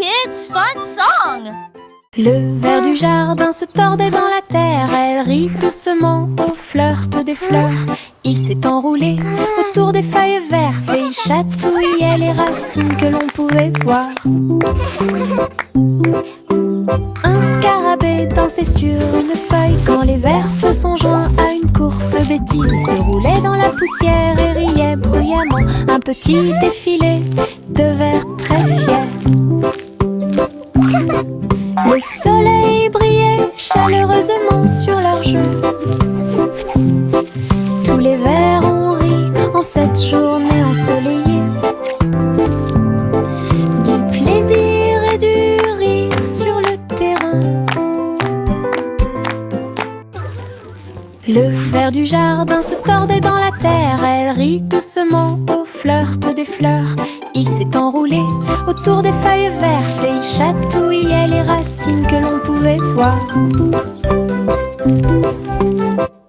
kids' fun song. Le ver du jardin se tordait dans la terre. Elle rit doucement au flirt des fleurs. Il s'est enroulé autour des feuilles vertes et il chatouillait les racines que l'on pouvait voir. Un scarabée dansait sur une feuille quand les vers se sont joints à une courte bêtise. Il se roulait dans la poussière et riait bruyamment. Un petit défilé de vers très fiers. Le soleil brillait chaleureusement sur leur jeu. Tous les vers ont ri en cette journée ensoleillée. Du plaisir et du rire sur le terrain. Le ver du jardin se tordait dans la terre. Elle rit doucement au flirt des fleurs. Il s'est enroulé autour des feuilles vertes et il chatouillait les racines que l'on pouvait voir.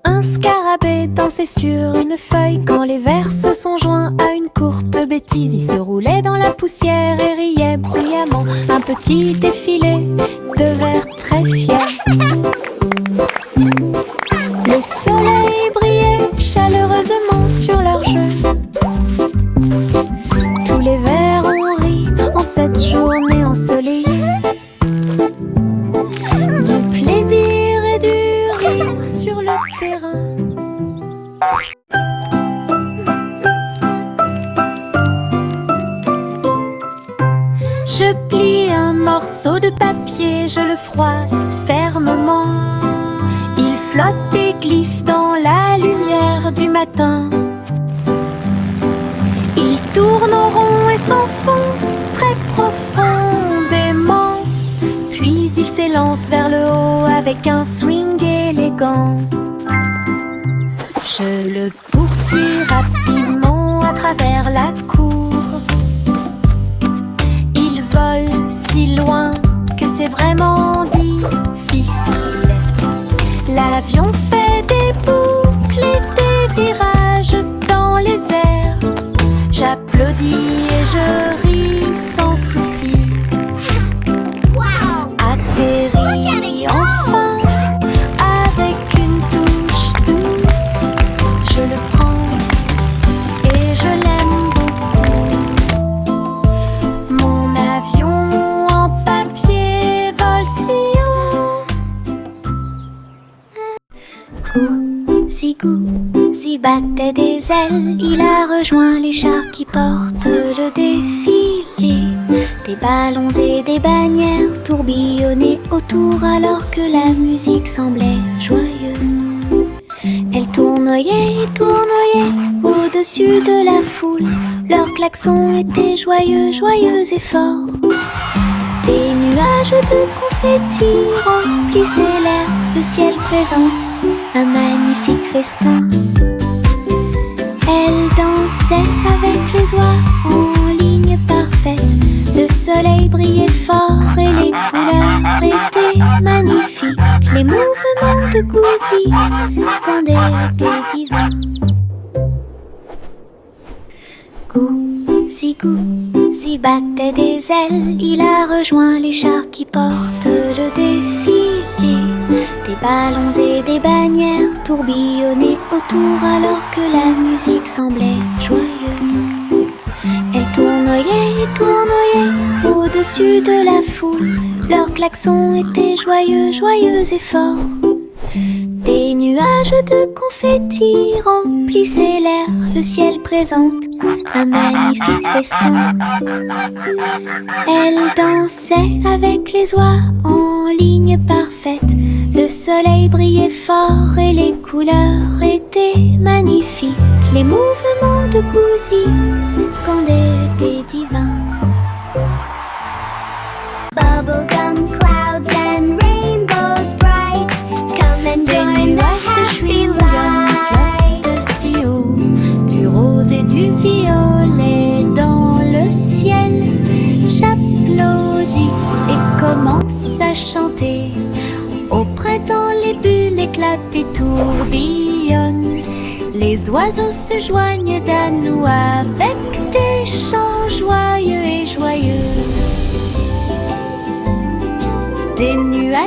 Un scarabée dansait sur une feuille quand les vers se sont joints à une courte bêtise. Il se roulait dans la poussière et riait bruyamment. Un petit défilé de vers très fiers. Le soleil brillait chaleureusement sur leur jeu. Tous les vers ont ri en cette journée ensoleillée. Du plaisir et du rire sur le terrain. Je plie un morceau de papier, je le froisse fermement. Il flotte et glisse dans la lumière du matin. Il tourne en rond et s'enfonce très profondément. Puis il s'élance vers le haut avec un swing élégant. Je le poursuis rapidement à travers la cour. Il vole si loin que c'est vraiment difficile. L'avion fait des boucles et des virages dans les airs. J'applaudis et je ris sans souci. Atterri enfin avec une touche douce. Je le prends et je l'aime beaucoup. Mon avion en papier vole si haut. Gousi battait des ailes. Il a rejoint les chars qui portent le défilé. Des ballons et des bannières tourbillonnaient autour alors que la musique semblait joyeuse. Elle tournoyait et tournoyait au-dessus de la foule. Leurs klaxons étaient joyeux, joyeux et forts. Des nuages de confettis remplissaient l'air. Le ciel présente un magnifique festin. Elle dansait avec les oies en ligne parfaite. Le soleil brillait fort et les couleurs étaient magnifiques. Les mouvements de Gousi étaient divins. Gousi battait des ailes. Il a rejoint les chars qui portent le défilé. Des ballons et des bannières tourbillonnaient autour alors que la musique semblait joyeuse. Elle tournoyait et tournoyait au-dessus de la foule. Leurs klaxons étaient joyeux, joyeux et forts. Des nuages de confettis remplissaient l'air. Le ciel présente un magnifique festin. Elle dansait avec les oies en ligne parfaite. Le soleil brillait fort et les couleurs étaient magnifiques. Les mouvements de Gousi étaient divins. Bubblegum clouds and rainbows bright. Come and join the happy light. Si haut, du rose et du violet dans le ciel. J'applaudis et commence à chanter. Au printemps, les bulles éclatent et tourbillonnent. Les oiseaux se joignent à nous avec des chants joyeux et joyeux.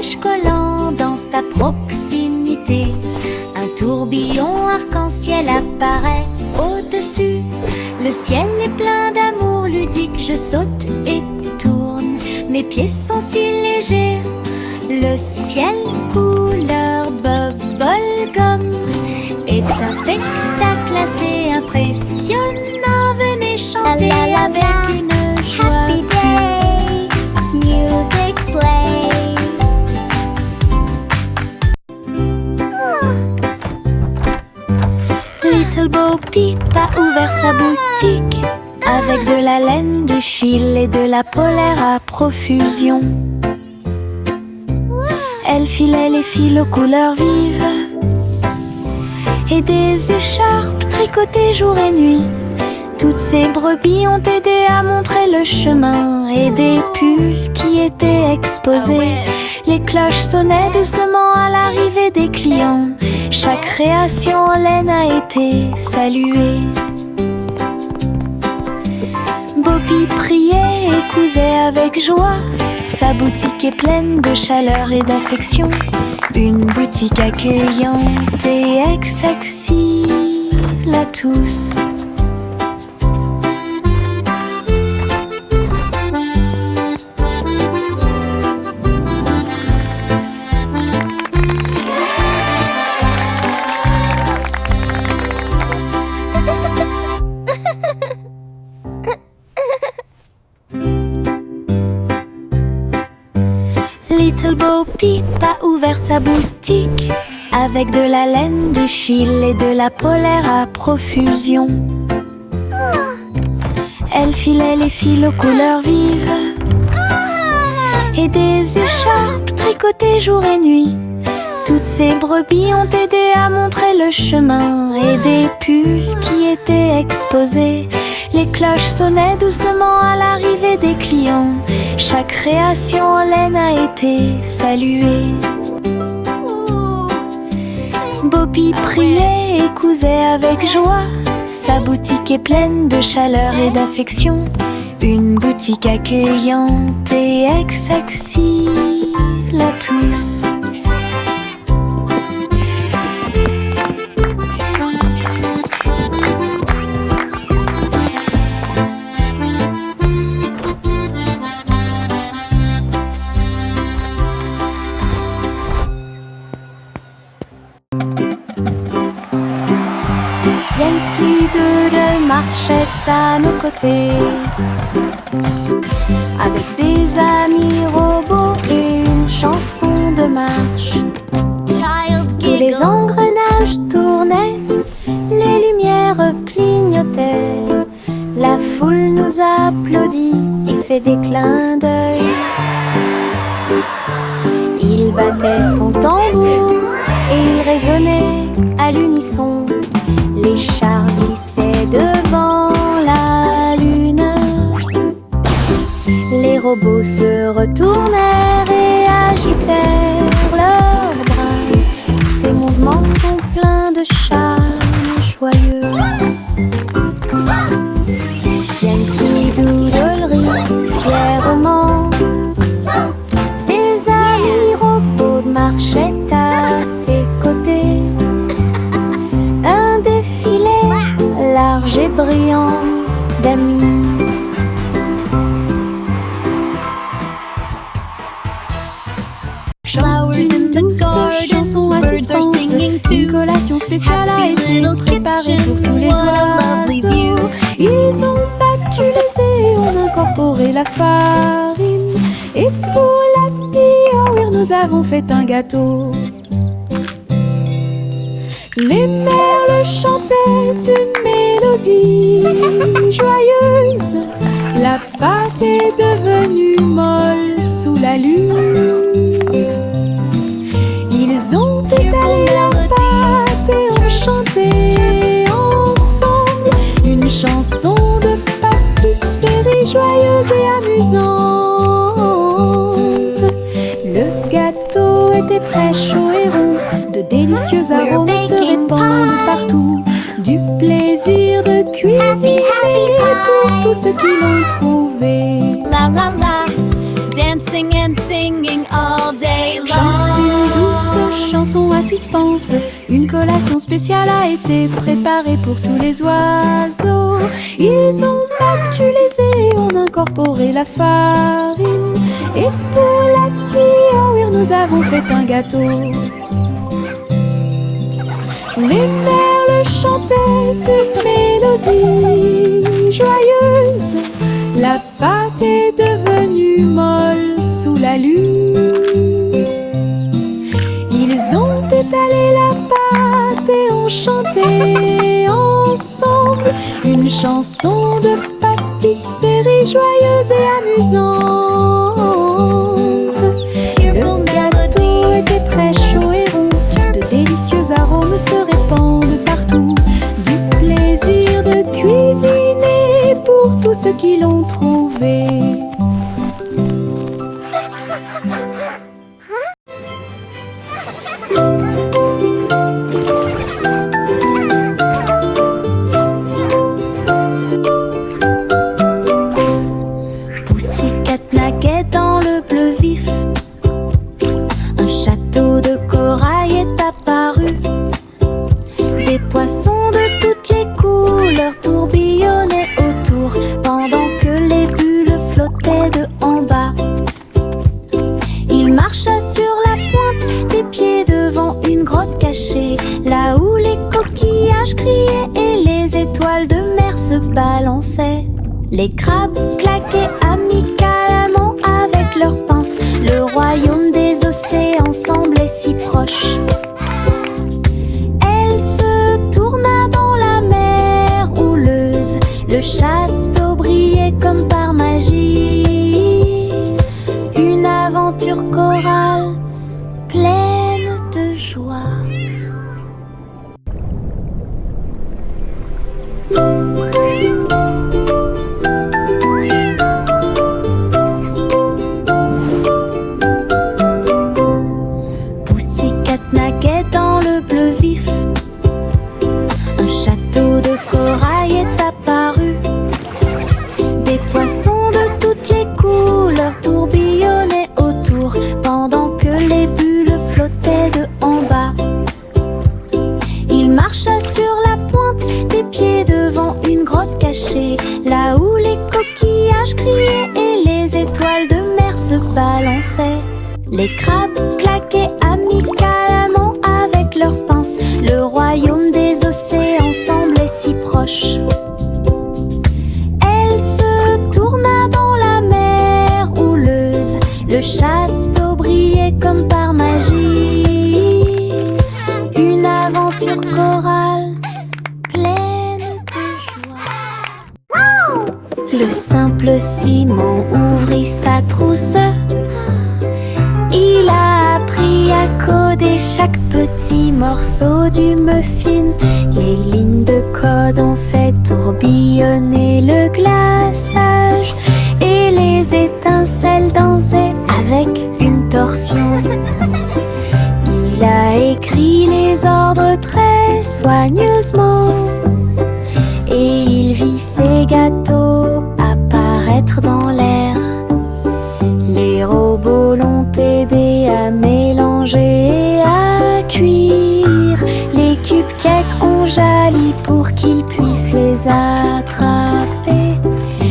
visage collant dans sa proximité. Un tourbillon arc-en-ciel apparaît au-dessus. Le ciel est plein d'amour ludique, je saute et tourne. Mes pieds sont si légers, le ciel couleur bubblegum est un spectacle assez impressionnant. Venez chanter avec une joie. Happy day, music play. Little Bo Peep a ouvert sa boutique avec de la laine, du fil et de la polaire à profusion. Elle filait les fils aux couleurs vives et des écharpes tricotées jour et nuit. Toutes ces brebis ont aidé à montrer le chemin et des pulls qui étaient exposés. Les cloches sonnaient doucement à l'arrivée des clients. Chaque création en laine a été saluée. Bobby priait et cousait avec joie. Sa boutique est pleine de chaleur et d'affection. Une boutique accueillante et accessible à tous. Little Bo Peep a ouvert sa boutique avec de la laine, du fil et de la polaire à profusion. Elle filait les fils aux couleurs vives et des écharpes tricotées jour et nuit. Toutes ces brebis ont aidé à montrer le chemin et des pulls qui étaient exposés. Les cloches sonnaient doucement à l'arrivée des clients. Chaque création en laine a été saluée. Bobby priait et cousait avec joie. Sa boutique est pleine de chaleur et d'affection. Une boutique accueillante et accessible à tous. Yankee Doodle marchait à nos côtés avec des amis robots et une chanson de marche. Tous les engrenages tournaient, les lumières clignotaient. La foule nous applaudit et fait des clins d'œil. Il battait son tambour et il résonnait à l'unisson. Les chars glissaient devant la lune. Les robots se retournèrent et agitèrent leurs bras. Ces mouvements sont pleins de charme joyeux. Yankee Doodle rit fièrement. Ses amis robots marchaient à ses côtés. Un défilé large et brillant d'amis. Flowers in the garden, chanson à birds are suspense. singing Une too. collation spéciale a Happy été little préparée pour tous les kitchen, what a lovely view. oiseaux. Ils ont battu les œufs et ont incorporé la farine. Et pour l'happy hour, nous avons fait un gâteau. Les merles chantaient une mélodie joyeuse. La pâte est devenue molle sous la lune. Ils ont étalé la pâte et ont chanté ensemble une chanson de pâtisserie joyeuse et amusante. Le gâteau était prêt, chaud et rond. De délicieux arômes se répandent partout. Du plaisir de cuisiner pour tous ceux qui l'ont trouvé. La la la, dancing and singing all day long. sont assis pense. Une collation spéciale a été préparée pour tous les oiseaux. Ils ont battu les œufs et ont incorporé la farine. Et pour la cuire, nous avons fait un gâteau. Les merles chantaient une mélodie joyeuse. La pâte est devenue molle sous la lune. Ils ont étalé la pâte et ont chanté ensemble une chanson de pâtisserie joyeuse et amusante. Le gâteau était très chaud et rond. De délicieux arômes se répandent partout. Du plaisir de cuisiner pour tous ceux qui l'ont trouvé. Pussycat naquait dans le bleu vif. Un château de corail est apparu. Des poissons de toutes les couleurs tourbillonnaient autour, pendant que les bulles flottaient de en bas. Il marcha sur la pointe des pieds devant une grotte cachée, là où les coquillages criaient et les étoiles de mer se balançaient. Les crabes claquaient amicalement avec leurs pinces. Le royaume des océans semblait si proche. Elle se tourna dans la mer houleuse. Le château brillait comme par magie. Une aventure chorale pleine de joie. Pussycat naquait dans le bleu vif. Un château de corail est apparu. Des poissons de toutes les couleurs tourbillonnaient autour, pendant que les bulles flottaient de en bas. Il marcha sur la pointe des pieds devant une grotte cachée, là où les coquillages criaient et les étoiles de mer se balançaient. Les crabes claquaient amicalement avec leurs pinces. Le royaume des océans semblait si proche. Elle se tourna dans la mer houleuse. Le château brillait comme par magie. Une aventure chorale pleine de joie. Le simple Simon ouvrit sa trousse. Il a appris à coder chaque petit morceau du muffin. Les lignes de code ont fait tourbillonner le glaçage et les étincelles dansaient avec une torsion. Il a écrit les ordres très soigneusement et il vit ses gâteaux apparaître dans l'air. Les robots l'ont aidé à mélanger et à cuire. Les cupcakes ont jali pour qu'il puisse les attraper.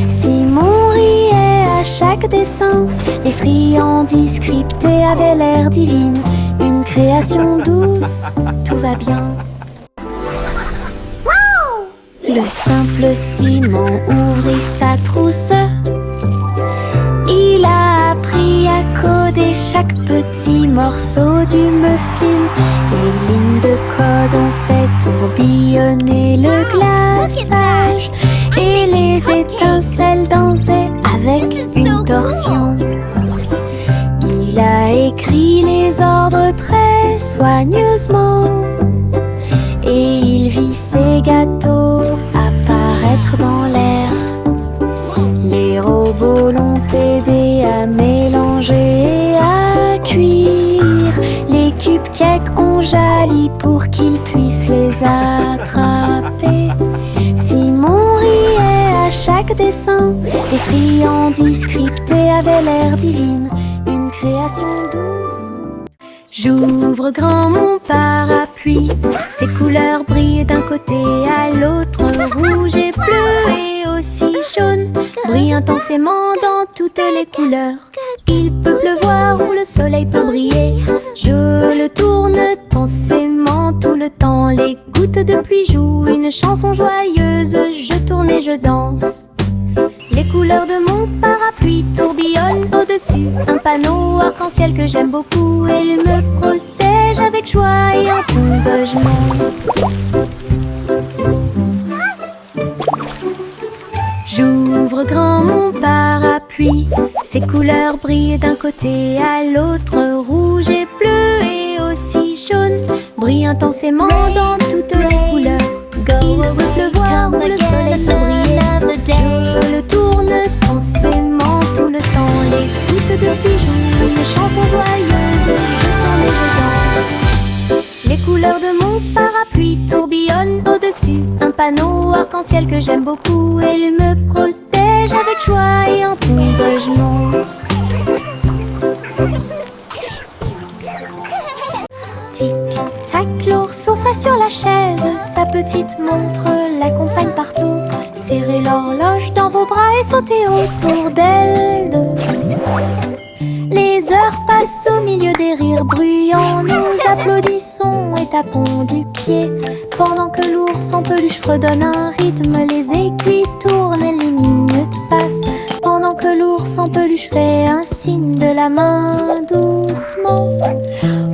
Simon riait à chaque dessin. Les friandises scriptées avaient l'air divine. Une création douce, tout va bien. Le simple Simon ouvrit sa trousse. Il a appris à coder chaque petit morceau du muffin. Les lignes de code ont fait tourbillonner le glaçage et les étincelles dansaient avec une torsion. Il a écrit les ordres très soigneusement et il vit ses gâteaux apparaître dans l'air. Les robots l'ont aidé à mélanger et à cuire. Les cupcakes ont jali pour qu'il puisse les attraper. Simon riait à chaque dessin. Les friandises scriptées avaient l'air divine. Une création douce. J'ouvre grand mon parapluie, ses couleurs brillent d'un côté à l'autre, rouge et bleu et aussi jaune, brillent intensément dans toutes les couleurs. Il peut pleuvoir ou le soleil peut briller, je le tourne intensément tout le temps. Les gouttes de pluie jouent une chanson joyeuse, je tourne et je danse. Les couleurs de mon parapluie tourbillonnent au-dessus, un panneau arc-en-ciel que j'aime beaucoup. Il me protège avec joie et encouragement. J'ouvre grand mon parapluie, ses couleurs brillent d'un côté à l'autre, rouge et bleu et aussi jaune, brillent intensément dans toutes les couleurs. Il peut pleuvoir ou le soleil peut briller, je le tourne intensément tout le temps. Les gouttes de pluie jouent une chanson joyeuse, je tourne et je danse. Les couleurs de mon parapluie tourbillonnent au-dessus, un panneau arc-en-ciel que j'aime beaucoup. Il me protège avec joie et encouragement. Tic-tac, l'ours sauta sur la chaise, sa petite montre l'accompagne partout. Serrez l'horloge dans vos bras et sautez autour d'elle deux. Les heures passent au milieu des rires bruyants, nous applaudissons et tapons du pied. Pendant que l'ours en peluche fredonne un rythme, les aiguilles tournent et les minutes passent. Pendant que l'ours en peluche fait un signe de la main doucement.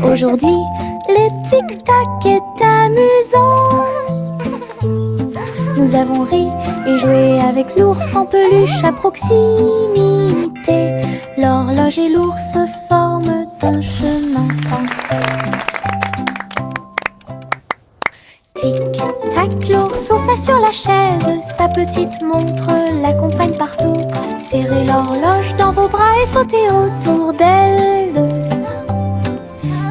Aujourd'hui, le tic-tac est amusant. Nous avons ri et joué avec l'ours en peluche à proximité. L'horloge et l'ours forment un chemin parfait. Tic-tac, l'ours sauta sur la chaise, sa petite montre l'accompagne partout. Serrez l'horloge dans vos bras et sautez autour d'elle deux.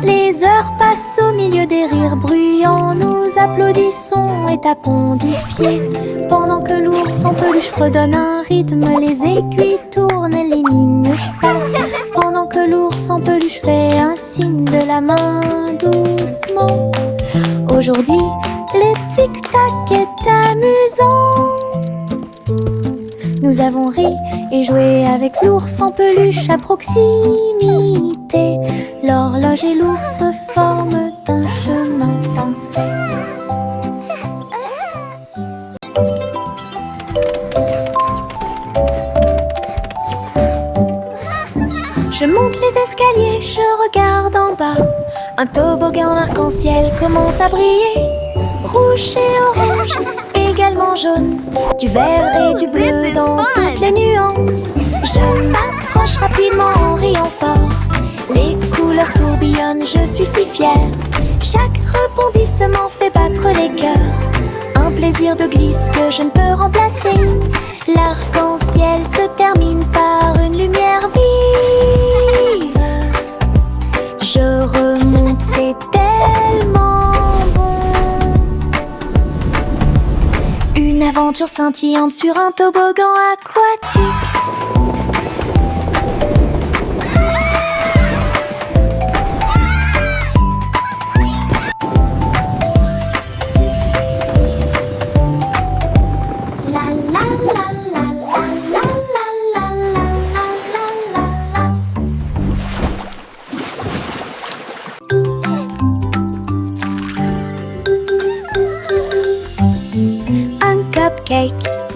Les heures passent au milieu des rires bruyants, nous applaudissons et tapons du pied. Pendant que l'ours en peluche fredonne un rythme, les aiguilles tournent et les minutes passent. Pendant que l'ours en peluche fait un signe de la main doucement. Aujourd'hui, le tic-tac est amusant. Nous avons ri et joué avec l'ours en peluche à proximité. L'horloge et l'ours forment un chemin parfait. Je monte les escaliers, je regarde en bas. Un toboggan arc-en-ciel commence à briller. Rouge et orange, également jaune, du vert et du bleu dans toutes les nuances. Je m'approche rapidement en riant fort. Les couleurs tourbillonnent, je suis si fière. Chaque rebondissement fait battre les cœurs. Un plaisir de glisse que je ne peux remplacer. L'arc-en-ciel se termine par une lumière vive. Je remonte, c'est tellement bon. Une aventure scintillante sur un toboggan aquatique.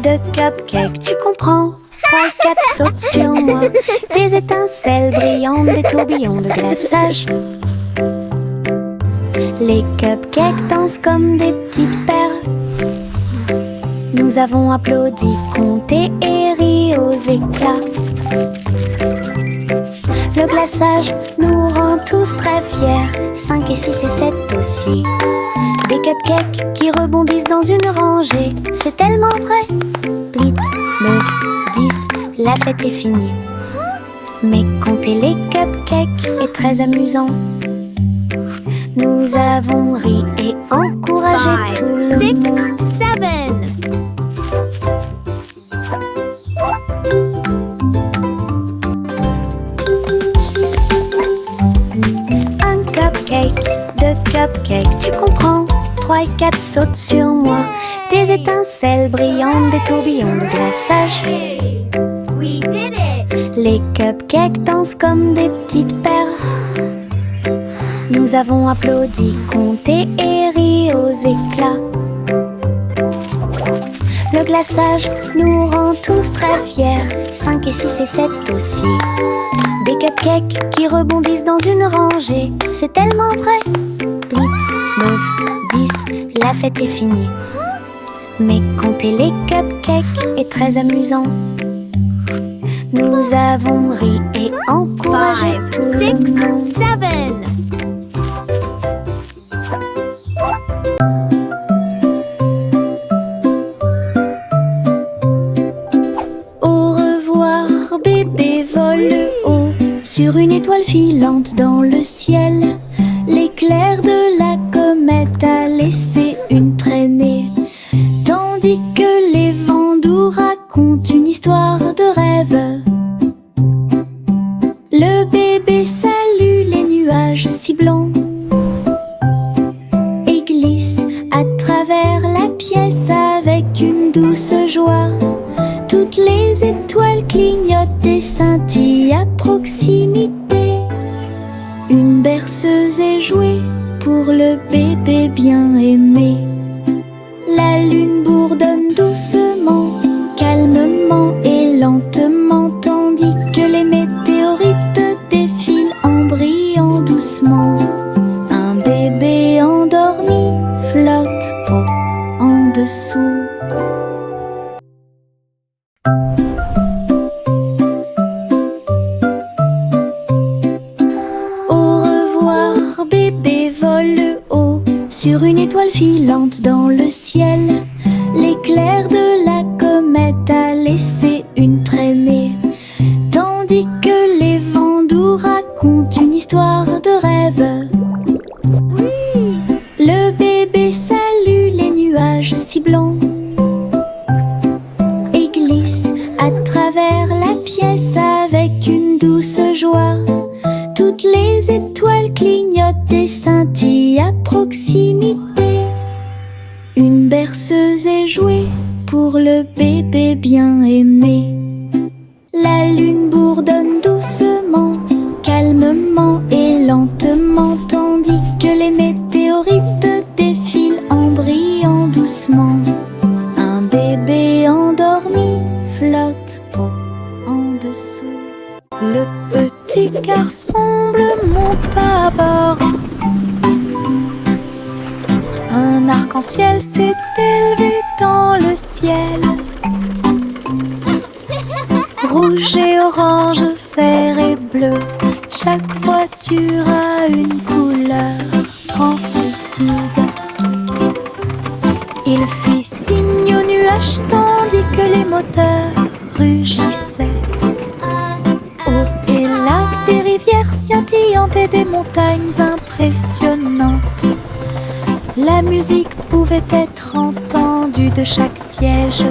De cupcake, tu comprends? 3, 4 sautent sur moi. Des étincelles brillantes, des tourbillons de glaçage. Les cupcakes dansent comme des petites perles. Nous avons applaudi, compté et ri aux éclats. Le glaçage nous rend tous très fiers. 5 et 6 et 7 aussi. Des cupcakes qui rebondissent dans une rangée. C'est tellement vrai. 8, 9, 10, la fête est finie. Mais compter les cupcakes est très amusant. Nous avons ri et encouragé tout le 6, monde. 7. Un 3 et 4 sautent sur moi. Des étincelles brillantes, des tourbillons de glaçage. Hey, we did it! Les cupcakes dansent comme des petites perles. Nous avons applaudi, compté et ri aux éclats. Le glaçage nous rend tous très fiers. 5 et 6 et 7 aussi. Des cupcakes qui rebondissent dans une rangée. C'est tellement vrai. 8, 9, 10, la fête est finie. Mais compter les cupcakes est très amusant. Nous avons ri et encouragé 5, tout le 6, monde. 7. Au revoir, bébé vole haut sur une étoile filante dans le ciel. L'éclair de la comète a laissé une traînée, tandis que les vents doux racontent une histoire de rêve. Le bébé salue les nuages si blancs et glisse à travers la pièce avec une douce joie. Toutes les étoiles clignotent et scintillent à proximité. Une berceuse est jouée pour le bébé bien aimé. La lune bourdonne doucement, calmement et lentement, tandis que les météorites défilent en brillant doucement. Un bébé endormi flotte en dessous. Bébé vole haut sur une étoile filante dans le ciel. L'éclair de la comète a laissé une traînée, tandis que les vents doux racontent une histoire de rêve. Le bébé salue les nuages si blancs et glisse à travers la pièce avec une douce joie. Toutes les étoiles clignotent et scintillent à proximité. Une berceuse est jouée pour le bébé bien aimé. La lune bourdonne doucement, calmement et lentement, tandis que les météorites défilent en brillant doucement. Un bébé endormi flotte en dessous. Le petit garçon bleu monte à bord. Un arc-en-ciel s'est élevé dans le ciel. Rouge et orange, vert et bleu, chaque voiture a une couleur translucide. Il fit signe aux nuages tandis que les moteurs rugissaient. Et là, des rivières scintillantes et des montagnes impressionnantes. La musique pouvait être entendue de chaque siège.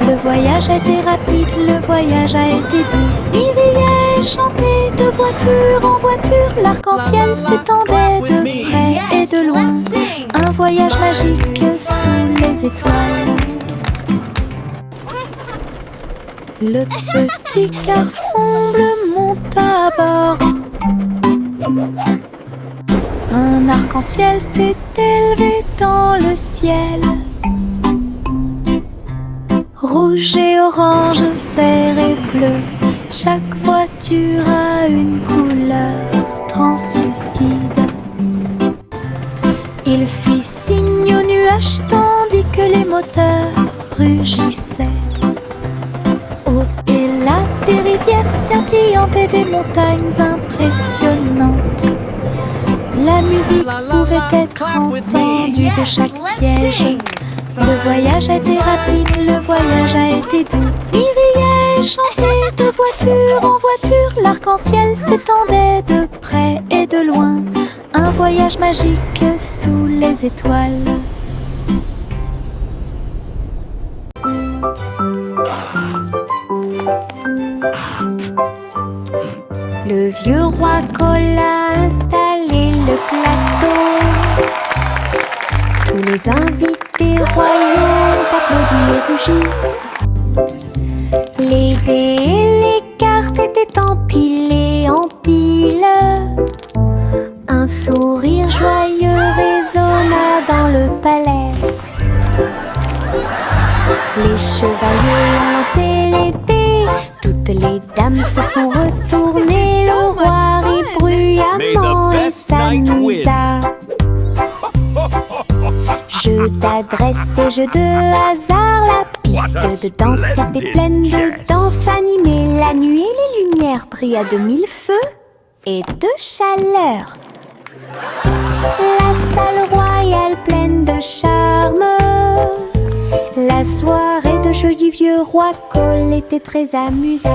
Le voyage a été rapide, le voyage a été doux. Il riait et chantait de voiture en voiture. L'arc-en-ciel s'étendait de près et de loin. Un voyage magique sous les étoiles. Le petit garçon bleu monte à bord. Un arc-en-ciel s'est élevé dans le ciel. Rouge et orange, vert et bleu, chaque voiture a une couleur translucide. Il fit signe aux nuages tandis que les moteurs rugissaient. Et là, des rivières scintillantes et des montagnes impressionnantes. La musique pouvait être entendue de chaque siège. Le voyage a été rapide, le voyage a été doux. Il riait et chantait de voiture en voiture. L'arc-en-ciel s'étendait de près et de loin. Un voyage magique sous les étoiles. Le vieux roi Cola a installé le plateau. Tous les invités royaux ont applaudi et rugi. Les dés et les cartes étaient empilés en pile. Un sourire joyeux résonna dans le palais. Les chevaliers ont lancé les dés, toutes les dames se sont retournées. Le roi rit bruyamment et s'amusa. Jeu d'adresse et jeu de hasard, la piste de danse était pleine de danse animée. La nuit, les lumières brillaient à de mille feux et de chaleur. La salle royale pleine de charme. La soirée de jeu du vieux roi Cole était très amusante.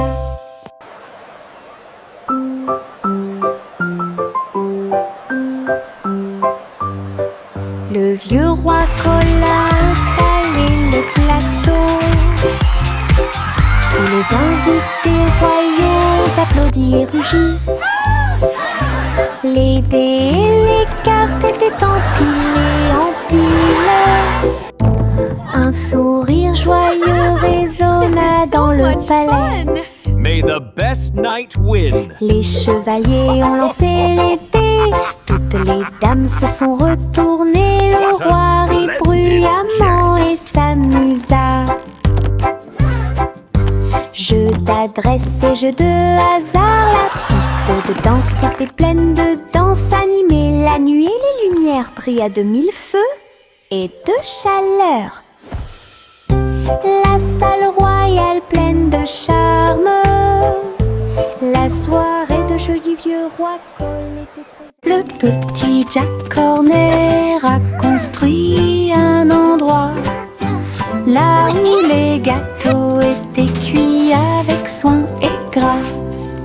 Le vieux roi Cole a installé le plateau. Tous les invités royaux ont applaudi et rugi. Les dés et les cartes étaient empilés en pile. Un sourire joyeux résonna dans le palais. May the best knight win. Les chevaliers ont lancé les dés, toutes les dames se sont retournées. Le roi rit bruyamment et s'amusa. Jeu d'adresse et jeu de hasard, la piste de danse était pleine de danse animée. La nuit, les lumières brillaient à de mille feux et de chaleur. La salle royale pleine de charme. La soirée de jeu du vieux roi Cole était très... Le petit Jack Horner a construit un endroit là où les gâteaux étaient cuits avec soin et grâce.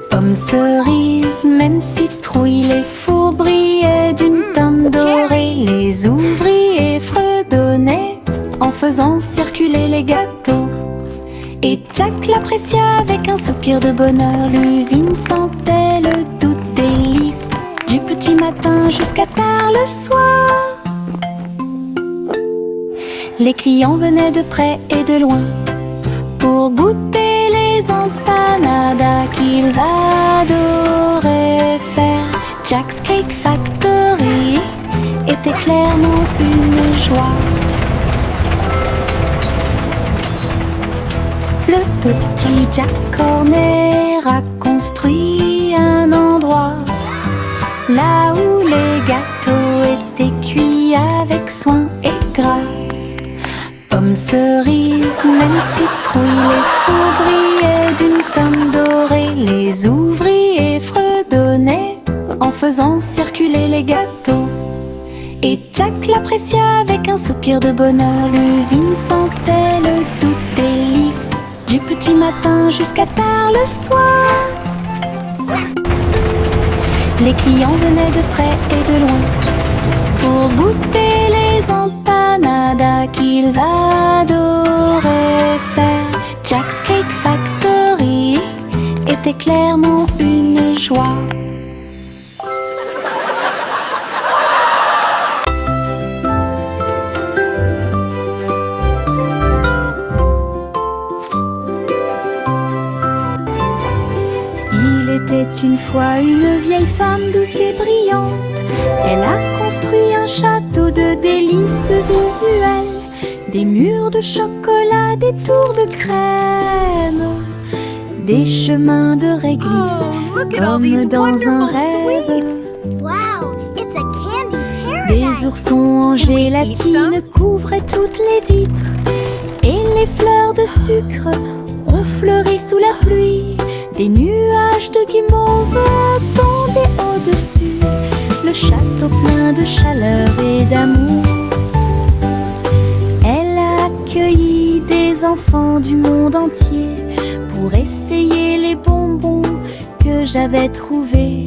Pommes, cerises, même citrouilles, les fours brillaient d'une teinte dorée. Les ouvriers fredonnaient en faisant circuler les gâteaux. Et Jack l'apprécia avec un soupir de bonheur. L'usine sentait le doux délice du petit matin jusqu'à tard le soir. Les clients venaient de près et de loin pour goûter les empanadas qu'ils adoraient faire. Jack's Cake Factory était clairement une joie. Le petit Jack Horner a construit un endroit là où les gâteaux étaient cuits avec soin et grâce. Pommes, cerises, même citrouilles, les fours brillaient d'une teinte dorée. Les ouvriers fredonnaient en faisant circuler les gâteaux. Et Jack l'apprécia avec un soupir de bonheur. L'usine sentait le doux délice du petit matin jusqu'à tard le soir. Les clients venaient de près et de loin pour goûter les empanadas qu'ils adoraient faire. Jack's Cake Factory était clairement une joie. C'était une fois une vieille femme douce et brillante. Elle a construit un château de délices visuelles, des murs de chocolat, des tours de crème, des chemins de réglisse comme dans un rêve. Wow, it's a candy Des paradise. oursons en gélatine couvraient toutes les vitres, et les fleurs de sucre ont fleuri sous la pluie. Des nuages de guimauve tombaient au-dessus, le château plein de chaleur et d'amour. Elle a accueilli des enfants du monde entier pour essayer les bonbons que j'avais trouvés.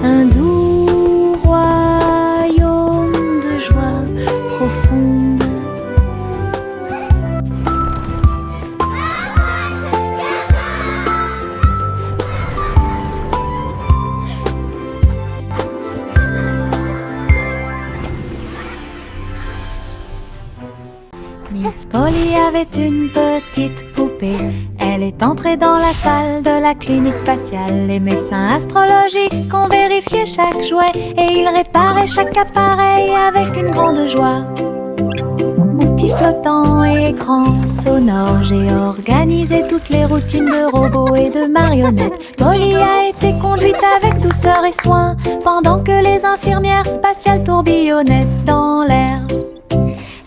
Un doux royaume de joie profonde. Polly avait une petite poupée. Elle est entrée dans la salle de la clinique spatiale. Les médecins astrologiques ont vérifié chaque jouet et ils réparaient chaque appareil avec une grande joie. Outils flottants et écrans sonores, j'ai organisé toutes les routines de robots et de marionnettes. Polly a été conduite avec douceur et soin pendant que les infirmières spatiales tourbillonnaient dans l'air.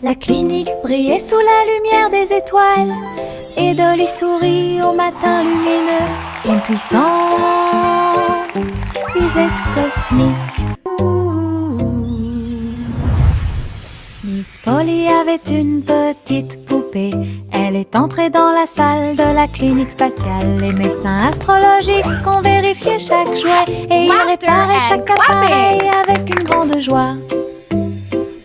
La clinique brillait sous la lumière des étoiles et Dolly sourit au matin lumineux. Une puissante visite cosmique. Miss Polly avait une petite poupée. Elle est entrée dans la salle de la clinique spatiale. Les médecins astrologiques ont vérifié chaque jouet et ils réparaient chaque appareil avec une grande joie.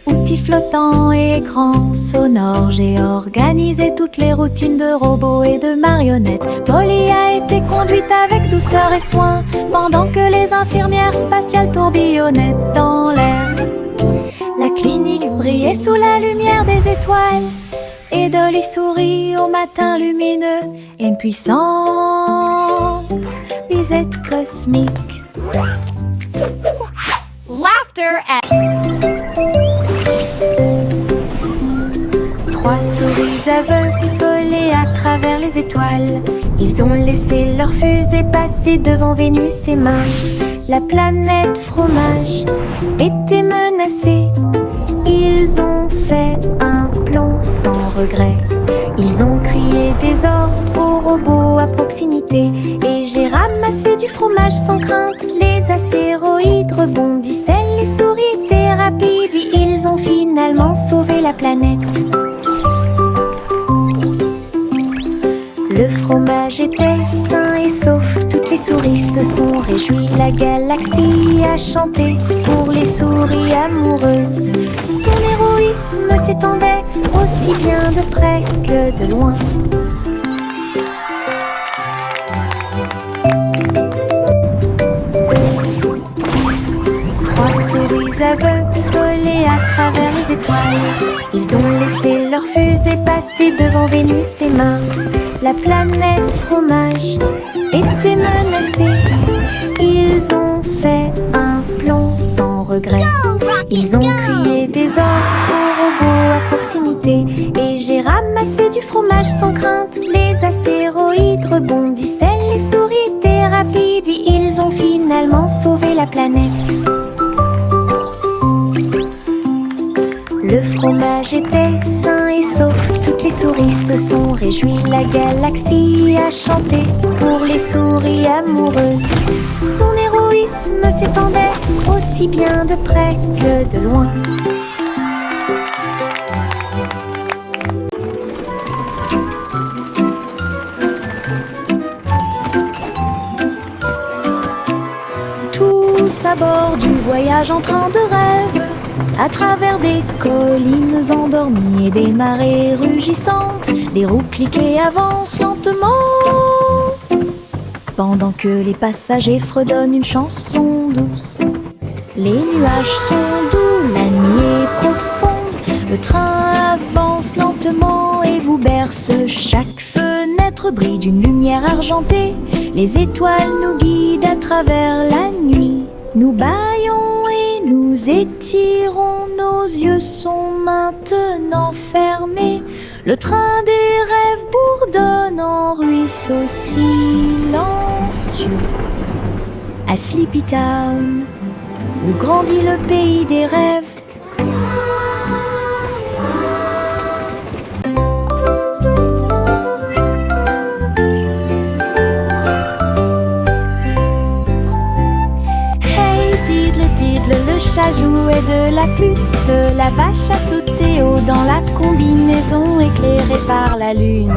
Outils flottants et écrans sonores, j'ai organisé toutes les routines de robots et de marionnettes. Polly a été conduite avec douceur et soin pendant que les infirmières spatiales tourbillonnaient dans l'air. La clinique brillait sous la lumière des étoiles et Dolly sourit au matin lumineux. Une puissante visite cosmique. Laughter at Trois souris aveugles volaient à travers les étoiles. Ils ont laissé leur fusée passer devant Vénus et Mars. La planète fromage était menacée. Ils ont fait un plan sans regret. Ils ont crié des ordres aux robots à proximité. Et j'ai ramassé du fromage sans crainte. Les astéroïdes rebondissaient, les souris étaient rapides. Et ils ont finalement sauvé la planète. Le fromage était sain et sauf. Toutes les souris se sont réjouies. La galaxie a chanté pour les souris amoureuses. Son héroïsme s'étendait aussi bien de près que de loin. Trois souris aveugles volaient à travers les étoiles. Ils ont laissé leur fusée passer devant Vénus et Mars. La planète fromage était menacée. Ils ont fait un plan sans regret. Ils ont crié des ordres aux robots à proximité. Et j'ai ramassé du fromage sans crainte. Les astéroïdes rebondissaient, les souris étaient rapides. Et ils ont finalement sauvé la planète. Le fromage était sain et sauf. Toutes les souris se sont réjouies. La galaxie a chanté pour les souris amoureuses. Son héroïsme s'étendait aussi bien de près que de loin. Tous à bord du voyage en train de rêve, à travers des collines endormies et des marées rugissantes, les roues cliquent et avancent lentement, pendant que les passagers fredonnent une chanson douce. Les nuages sont doux, la nuit est profonde, le train avance lentement et vous berce. Chaque fenêtre brille d'une lumière argentée, les étoiles nous guident à travers la nuit. Nous bâillons et nous étirons, nos yeux sont maintenant fermés. Le train des rêves bourdonne en ruisseau silencieux. À Sleepy Town, où grandit le pays des rêves. Le chat jouait de la flûte, la vache a sauté haut dans la combinaison éclairée par la lune.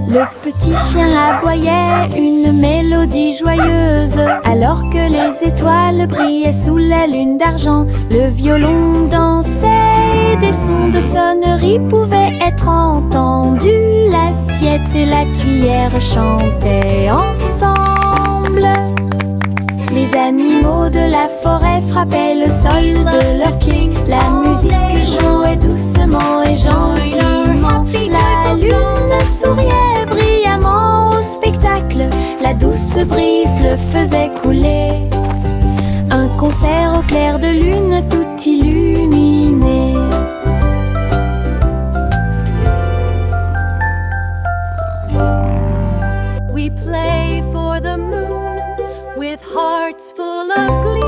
Le petit chien aboyait une mélodie joyeuse, alors que les étoiles brillaient sous la lune d'argent. Le violon dansait et des sons de sonnerie pouvaient être entendus. L'assiette et la cuillère chantaient ensemble. Les animaux de la forêt forêt frappaient le sol de leurs pieds. La musique jouait doucement et gentiment. La lune souriait brillamment au spectacle. La douce brise le faisait couler. Un concert au clair de lune tout illuminé. We play for the moon with hearts full of glee.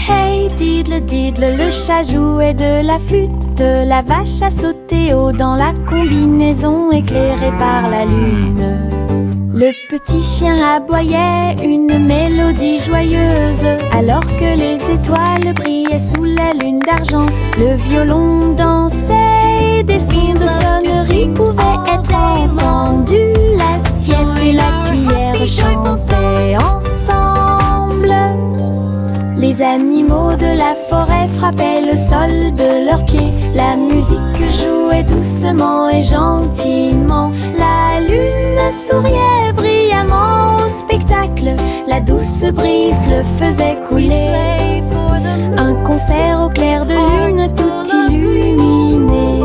Hey diddle diddle, le chat jouait de la flûte. La vache a sauté haut dans la combinaison éclairée par la lune. Le petit chien aboyait une mélodie joyeuse, alors que les étoiles brillaient sous la lune d'argent. Le violon dansait et des sons de sonnerie pouvaient être entendus. L'assiette et la cuillère chantaient ensemble. Les animaux de la forêt frappaient le sol de leurs pieds. La musique jouait doucement et gentiment. La lune souriait brillamment au spectacle. La douce brise le faisait couler. Un concert au clair de lune tout illuminé.